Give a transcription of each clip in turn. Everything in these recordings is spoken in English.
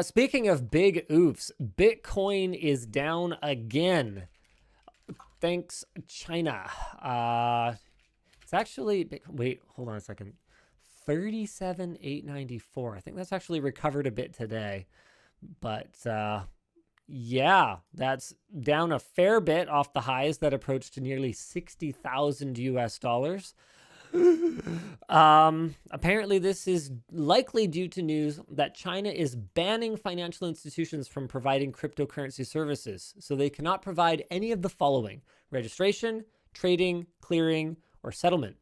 Speaking of big oofs, Bitcoin is down again. Thanks, China. It's actually, wait, hold on a second. 37,894. I think that's actually recovered a bit today. But yeah, that's down a fair bit off the highs that approached to nearly 60,000 US dollars. Apparently, this is likely due to news that China is banning financial institutions from providing cryptocurrency services. So they cannot provide any of the following: registration, trading, clearing, or settlement.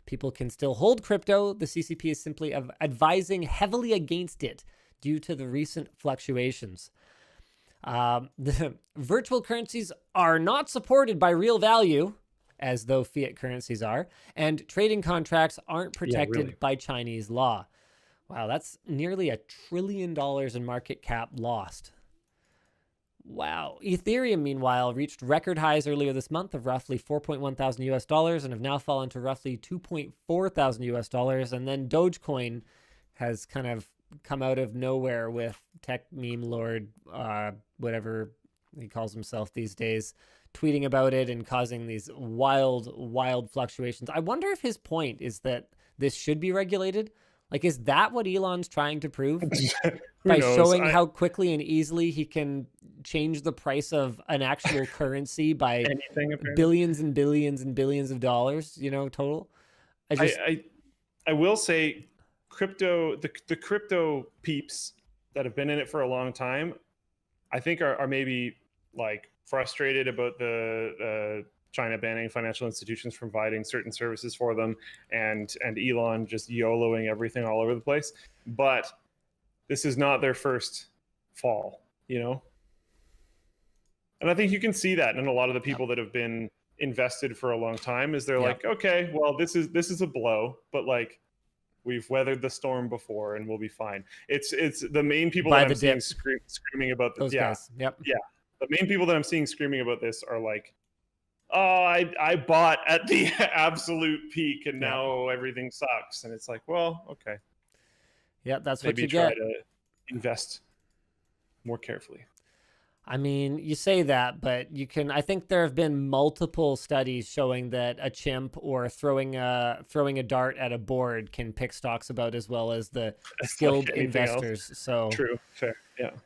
People can still hold crypto. The CCP is simply advising heavily against it due to the recent fluctuations. The virtual currencies are not supported by real value, as though fiat currencies are, and trading contracts aren't protected by Chinese law. Wow, that's nearly $1 trillion in market cap lost. Wow. Ethereum, meanwhile, reached record highs earlier this month of roughly 4.1 thousand US dollars and have now fallen to roughly 2.4 thousand US dollars. And then Dogecoin has kind of come out of nowhere with tech meme lord, whatever he calls himself these days, tweeting about it and causing these wild fluctuations. I wonder if his point is that this should be regulated. Like, is that what Elon's trying to prove? By showing how quickly and easily he can change the price of an actual currency by billions and billions and billions of dollars, total. I will say the crypto peeps that have been in it for a long time, I think are maybe like frustrated about the China banning financial institutions from providing certain services for them, and Elon just YOLOing everything all over the place. But this is not their first fall, And I think you can see that in a lot of the people that have been invested for a long time, is they're like, okay, well, this is a blow, but like, we've weathered the storm before and we'll be fine. It's the main people that I'm seeing screaming about this. Those guys. Yep. Yeah. The main people that I'm seeing screaming about this are like, oh, I bought at the absolute peak and now everything sucks. And it's like, well, okay. Yeah, that's maybe what you get. Maybe try to invest more carefully. I mean, you say that, but I think there have been multiple studies showing that a chimp or throwing a dart at a board can pick stocks about as well as the skilled investors. So true, fair, yeah.